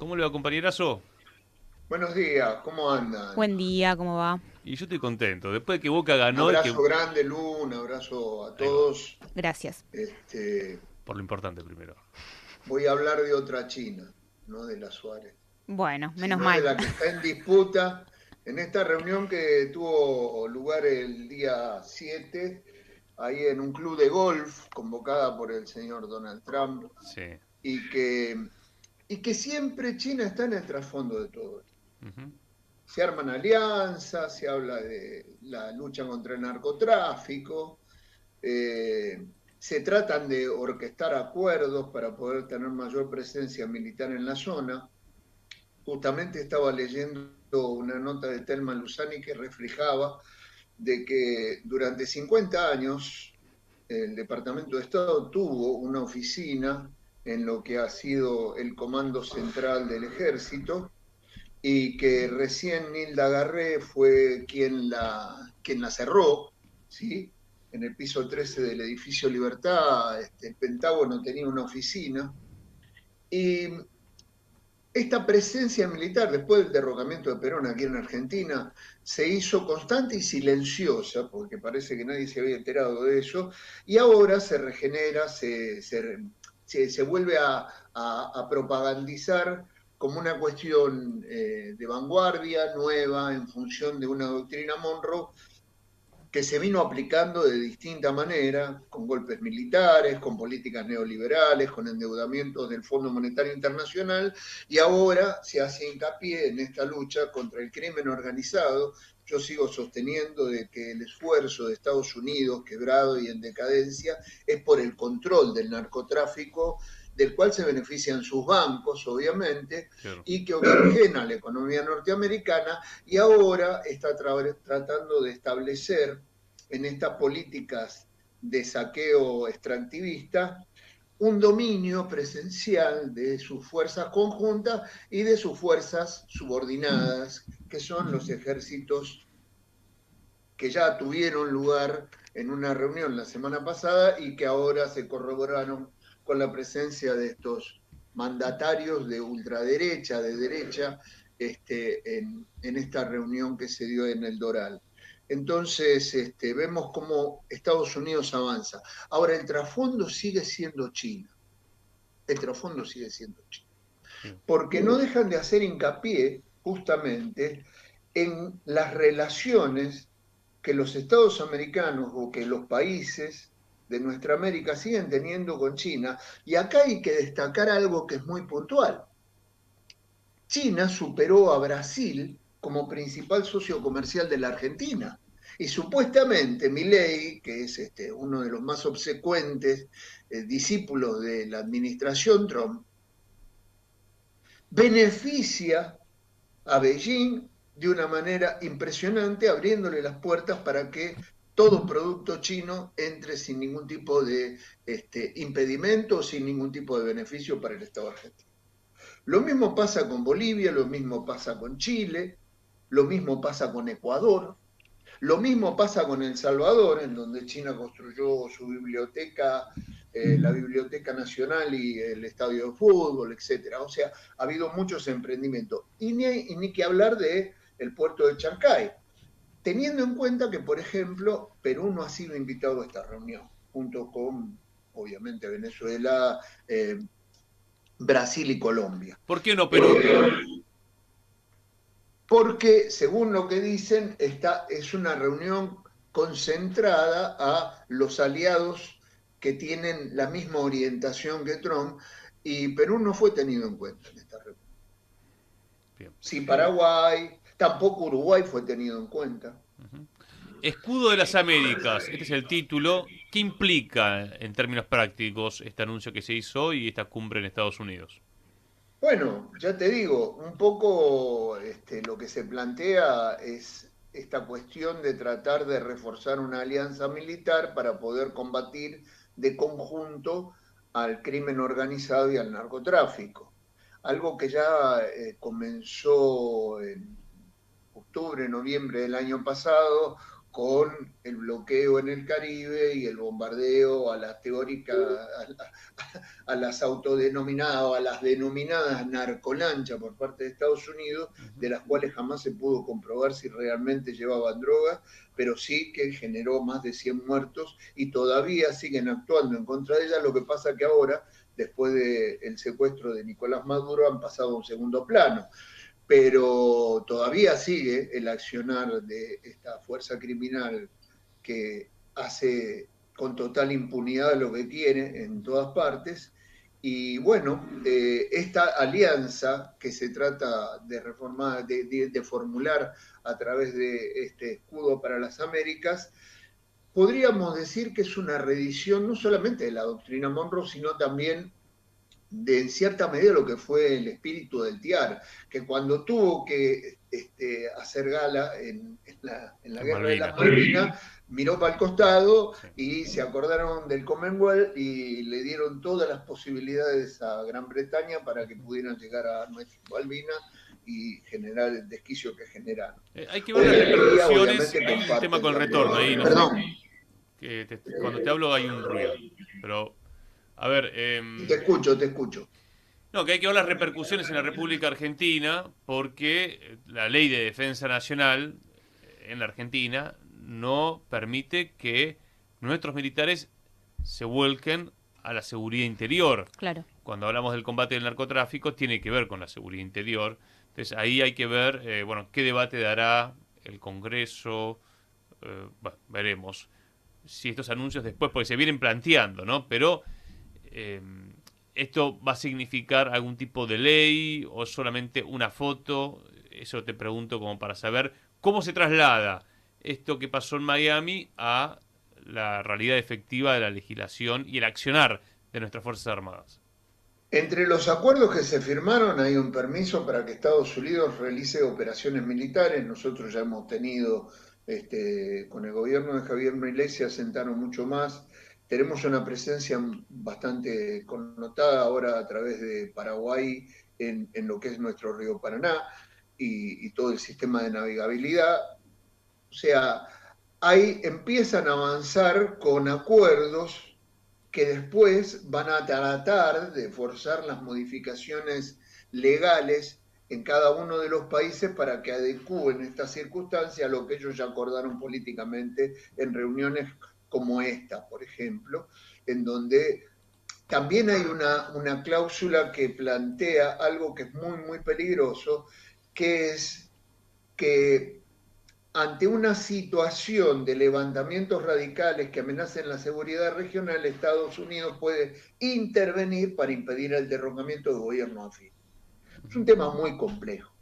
¿Cómo le va, compañerazo? Buenos días, ¿cómo andan? Buen día, ¿cómo va? Y yo estoy contento. Después de que Boca Un ganó y que... abrazo grande, Lu, un abrazo a Ahí va, todos. Gracias. Este, por lo importante primero. Voy a hablar de otra China, no de la Suárez, Bueno, menos sino de mal. la que está en disputa en esta reunión que tuvo lugar el día 7, ahí en un club de golf convocada por el señor Donald Trump, Sí. y que, y que siempre China está en el trasfondo de todo esto. Ujú. Se arman alianzas, se habla de la lucha contra el narcotráfico, eh, se tratan de orquestar acuerdos para poder tener mayor presencia militar en la zona. Justamente estaba leyendo una nota de Telma Lusani que reflejaba de que durante 50 años el Departamento de Estado tuvo una oficina en lo que ha sido el Comando Central del Ejército, y que recién Nilda Garré fue quien la cerró, ¿sí? En el piso 13 del edificio Libertad, el Pentágono tenía una oficina, y esta presencia militar, después del derrocamiento de Perón aquí en Argentina, se hizo constante y silenciosa, porque parece que nadie se había enterado de eso, y ahora se regenera, se vuelve a propagandizar como una cuestión de vanguardia, nueva, en función de una doctrina Monroe, que se vino aplicando de distinta manera, con golpes militares, con políticas neoliberales, con endeudamientos del Fondo Monetario Internacional, y ahora se hace hincapié en esta lucha contra el crimen organizado. Yo sigo sosteniendo de que el esfuerzo de Estados Unidos, quebrado y en decadencia, es por el control del narcotráfico, del cual se benefician sus bancos, obviamente, Claro. y que oxigena la economía norteamericana, y ahora está tratando de establecer en estas políticas de saqueo extractivista un dominio presencial de sus fuerzas conjuntas y de sus fuerzas subordinadas, que son los ejércitos que ya tuvieron lugar en una reunión la semana pasada y que ahora se corroboraron con la presencia de estos mandatarios de ultraderecha, de derecha, en esta reunión que se dio en el Doral. Entonces, vemos cómo Estados Unidos avanza. Ahora, el trasfondo sigue siendo China. El trasfondo sigue siendo China. Sí. Porque no dejan de hacer hincapié justamente en las relaciones que los estados americanos o que los países de nuestra América siguen teniendo con China. Y acá hay que destacar algo que es muy puntual. China superó a Brasil como principal socio comercial de la Argentina. Y supuestamente Milei, que es uno de los más obsecuentes discípulos de la administración Trump, beneficia a Beijing de una manera impresionante, abriéndole las puertas para que todo producto chino entre sin ningún tipo de impedimento, sin ningún tipo de beneficio para el Estado argentino. Lo mismo pasa con Bolivia, lo mismo pasa con Chile, lo mismo pasa con Ecuador, lo mismo pasa con El Salvador, en donde China construyó su biblioteca, la Biblioteca Nacional y el estadio de fútbol, etcétera. O sea, ha habido muchos emprendimientos. Y ni que hablar de el puerto de Chancay, teniendo en cuenta que, por ejemplo, Perú no ha sido invitado a esta reunión, junto con, obviamente, Venezuela, Brasil y Colombia. ¿Por qué no Perú? Eh, Porque, según lo que dicen, es una reunión concentrada a los aliados que tienen la misma orientación que Trump, y Perú no fue tenido en cuenta en esta reunión. Bien. Sí, Paraguay, tampoco Uruguay fue tenido en cuenta. Ujú. Escudo de las Américas, este es el título. ¿Qué implica en términos prácticos este anuncio que se hizo hoy y esta cumbre en Estados Unidos? Bueno, ya te digo, un poco lo que se plantea es esta cuestión de tratar de reforzar una alianza militar para poder combatir de conjunto al crimen organizado y al narcotráfico. Algo que ya comenzó en octubre, noviembre del año pasado, con el bloqueo en el Caribe y el bombardeo a las teóricas, a las autodenominadas, a las denominadas narcolanchas por parte de Estados Unidos, de las cuales jamás se pudo comprobar si realmente llevaban drogas, pero sí que generó más de 100 muertos y todavía siguen actuando en contra de ellas. Lo que pasa que ahora, después del secuestro de Nicolás Maduro, han pasado a un segundo plano, pero todavía sigue el accionar de esta fuerza criminal que hace con total impunidad lo que quiere en todas partes. Y bueno, esta alianza que se trata de reformar, de formular a través de este escudo para las Américas, podríamos decir que es una reedición no solamente de la doctrina Monroe, sino también de en cierta medida lo que fue el espíritu del TIAR, que cuando tuvo que hacer gala en la guerra de las Malvinas, miró para el costado y se acordaron del Commonwealth y le dieron todas las posibilidades a Gran Bretaña para que pudieran llegar a nuestras Malvinas y generar el desquicio que generaron. Hay que ver las repercusiones. Hay un tema con el retorno ahí, no Perdón. sé. Cuando te hablo hay un ruido. Pero, a ver. Te escucho, te escucho. No, que hay que ver las repercusiones en la República Argentina porque la ley de defensa nacional en la Argentina no permite que nuestros militares se vuelquen a la seguridad interior. Claro. Cuando hablamos del combate del narcotráfico tiene que ver con la seguridad interior. Entonces ahí hay que ver, bueno, qué debate dará el Congreso. Bueno, veremos si estos anuncios después, porque se vienen planteando, ¿no? Pero ¿esto va a significar algún tipo de ley o solamente una foto? Eso te pregunto como para saber cómo se traslada esto que pasó en Miami a la realidad efectiva de la legislación y el accionar de nuestras Fuerzas Armadas. Entre los acuerdos que se firmaron hay un permiso para que Estados Unidos realice operaciones militares. Nosotros ya hemos tenido, con el gobierno de Javier Milei se asentaron mucho más. Tenemos una presencia bastante connotada ahora a través de Paraguay en lo que es nuestro río Paraná y todo el sistema de navegabilidad. O sea, ahí empiezan a avanzar con acuerdos que después van a tratar de forzar las modificaciones legales en cada uno de los países para que adecúen esta circunstancia a lo que ellos ya acordaron políticamente en reuniones como esta, por ejemplo, en donde también hay una cláusula que plantea algo que es muy, muy peligroso, que es que ante una situación de levantamientos radicales que amenacen la seguridad regional, Estados Unidos puede intervenir para impedir el derrocamiento del gobierno afín. Es un tema muy complejo,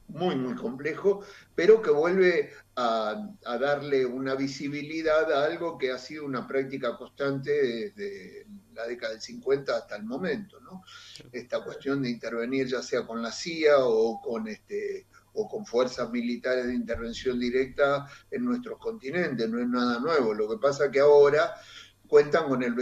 muy, muy complejo, pero que vuelve a darle una visibilidad a algo que ha sido una práctica constante desde la década del 50 hasta el momento, ¿no? Esta cuestión de intervenir ya sea con la CIA o con fuerzas militares de intervención directa en nuestros continentes, no es nada nuevo. Lo que pasa es que ahora cuentan con el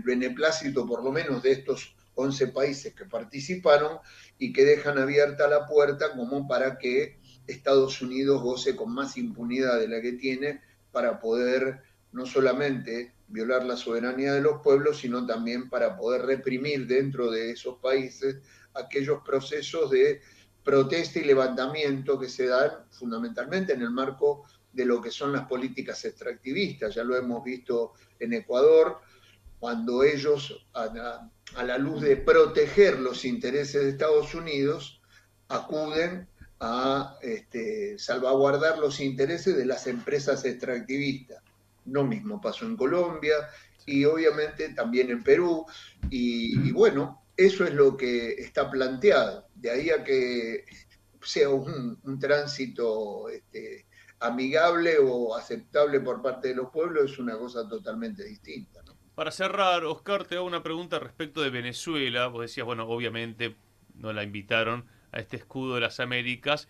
beneplácito por lo menos de estos 11 países que participaron y que dejan abierta la puerta como para que Estados Unidos goce con más impunidad de la que tiene para poder no solamente violar la soberanía de los pueblos, sino también para poder reprimir dentro de esos países aquellos procesos de protesta y levantamiento que se dan fundamentalmente en el marco de lo que son las políticas extractivistas. Ya lo hemos visto en Ecuador, cuando ellos, a la luz de proteger los intereses de Estados Unidos, acuden a salvaguardar los intereses de las empresas extractivistas. Lo mismo pasó en Colombia y obviamente también en Perú. Y bueno, eso es lo que está planteado. De ahí a que sea un tránsito amigable o aceptable por parte de los pueblos es una cosa totalmente distinta, ¿no? Para cerrar, Oscar, te hago una pregunta respecto de Venezuela. Vos decías, bueno, obviamente no la invitaron a este escudo de las Américas,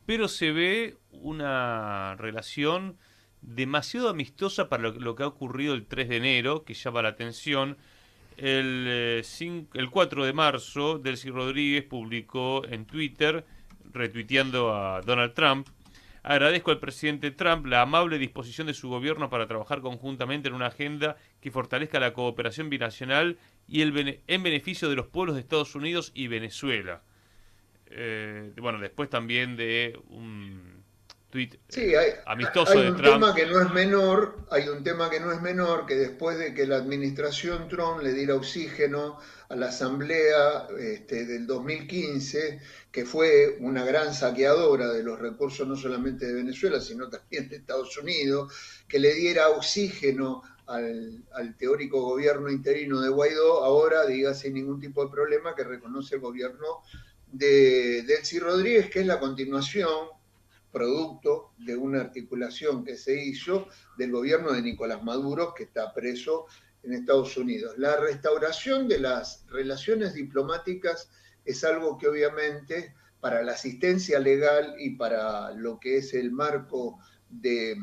pero se ve una relación demasiado amistosa para lo que ha ocurrido el 3 de enero, que llama la atención. El 4 de marzo, Delcy Rodríguez publicó en Twitter, retuiteando a Donald Trump, Agradezco al presidente Trump la amable disposición de su gobierno para trabajar conjuntamente en una agenda que fortalezca la cooperación binacional y en beneficio de los pueblos de Estados Unidos y Venezuela. Bueno, después también de un tuit Sí, amistoso hay de un Trump. tema que no es menor, hay un tema que no es menor, que después de que la administración Trump le diera oxígeno a la Asamblea del 2015, que fue una gran saqueadora de los recursos no solamente de Venezuela, sino también de Estados Unidos, que le diera oxígeno al teórico gobierno interino de Guaidó, ahora diga sin ningún tipo de problema que reconoce el gobierno de Delcy Rodríguez, que es la continuación producto de una articulación que se hizo del gobierno de Nicolás Maduro, que está preso en Estados Unidos. La restauración de las relaciones diplomáticas es algo que obviamente para la asistencia legal y para lo que es el marco de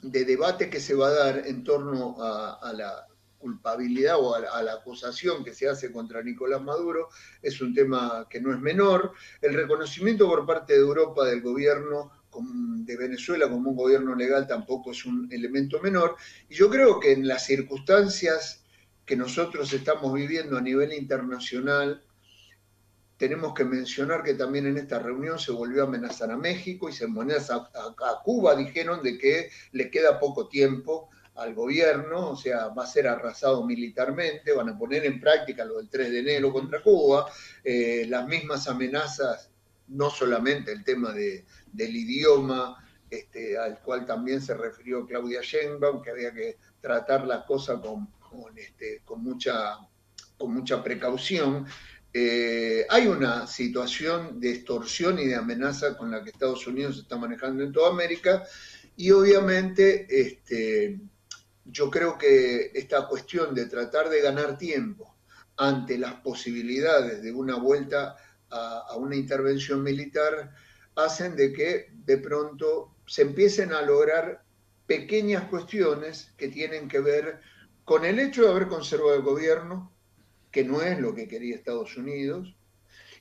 debate que se va a dar en torno a la culpabilidad o a la acusación que se hace contra Nicolás Maduro, es un tema que no es menor. El reconocimiento por parte de Europa del gobierno de Venezuela como un gobierno legal tampoco es un elemento menor. Y yo creo que en las circunstancias que nosotros estamos viviendo a nivel internacional, tenemos que mencionar que también en esta reunión se volvió a amenazar a México y se amenaza a Cuba, dijeron de que le queda poco tiempo al gobierno, o sea, va a ser arrasado militarmente, van a poner en práctica lo del 3 de enero contra Cuba, las mismas amenazas, no solamente el tema del idioma, al cual también se refirió Claudia Sheinbaum, que había que tratar las cosas con mucha precaución. Hay una situación de extorsión y de amenaza con la que Estados Unidos se está manejando en toda América y obviamente yo creo que esta cuestión de tratar de ganar tiempo ante las posibilidades de una vuelta a una intervención militar hacen de que de pronto se empiecen a lograr pequeñas cuestiones que tienen que ver con el hecho de haber conservado el gobierno, que no es lo que quería Estados Unidos,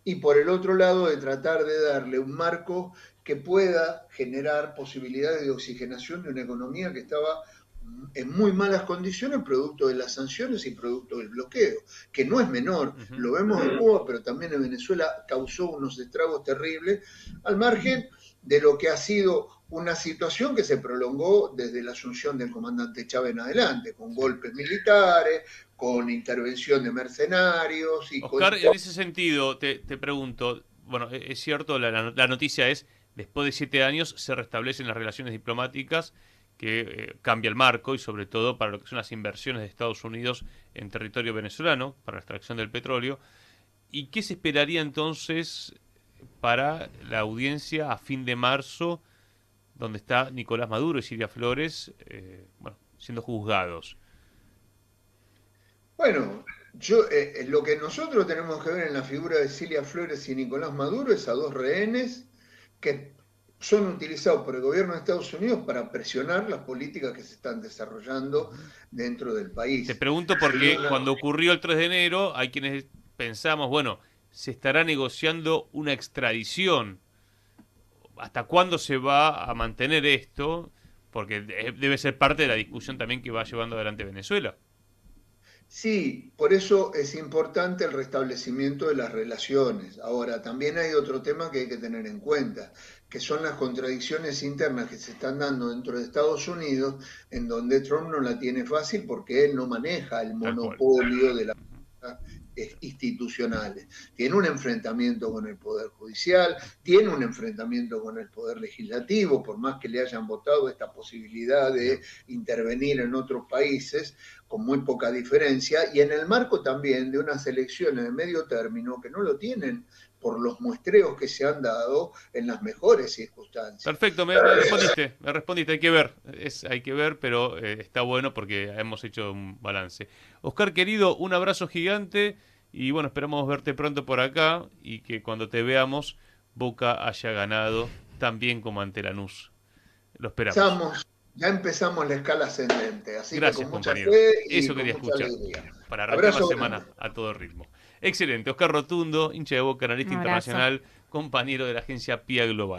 y por el otro lado de tratar de darle un marco que pueda generar posibilidades de oxigenación de una economía que estaba en muy malas condiciones producto de las sanciones y producto del bloqueo, que no es menor, lo vemos en Cuba, pero también en Venezuela causó unos estragos terribles, al margen de lo que ha sido una situación que se prolongó desde la asunción del comandante Chávez en adelante, con golpes militares, con intervención de mercenarios y Oscar, con... en ese sentido, te pregunto, bueno, es cierto, la noticia es, después de 7 años se restablecen las relaciones diplomáticas, que cambia el marco y sobre todo para lo que son las inversiones de Estados Unidos en territorio venezolano, para la extracción del petróleo. ¿Y qué se esperaría entonces para la audiencia a fin de marzo, donde está Nicolás Maduro y Silvia Flores, bueno, siendo juzgados? Bueno, lo que nosotros tenemos que ver en la figura de Cilia Flores y Nicolás Maduro es a dos rehenes que son utilizados por el gobierno de Estados Unidos para presionar las políticas que se están desarrollando dentro del Te país. pregunto porque cuando ocurrió el 3 de enero, hay quienes pensamos, bueno, se estará negociando una extradición. ¿Hasta cuándo se va a mantener esto? Porque debe ser parte de la discusión también que va llevando adelante Venezuela. Sí, por eso es importante el restablecimiento de las relaciones. Ahora, también hay otro tema que hay que tener en cuenta, que son las contradicciones internas que se están dando dentro de Estados Unidos, en donde Trump no la tiene fácil porque él no maneja el Tal cual. monopolio de la institucionales. Tiene un enfrentamiento con el Poder Judicial, tiene un enfrentamiento con el Poder Legislativo, por más que le hayan votado esta posibilidad de intervenir en otros países, con muy poca diferencia, y en el marco también de unas elecciones de medio término que no lo tienen por los muestreos que se han dado en las mejores circunstancias. Perfecto, me respondiste, hay que ver, hay que ver, pero está bueno porque hemos hecho un balance. Oscar, querido, un abrazo gigante y bueno, esperamos verte pronto por acá y que cuando te veamos Boca haya ganado tan bien como ante Lanús. Lo esperamos. Ya empezamos la escala ascendente, así que Gracias, con mucha compañero. fe y Eso con quería mucha escuchar, alegría. para arrancar la Abrazo semana grande. a todo ritmo. Excelente, Oscar Rotundo, hincha de Boca, analista Un abrazo. internacional, compañero de la agencia PIA Global.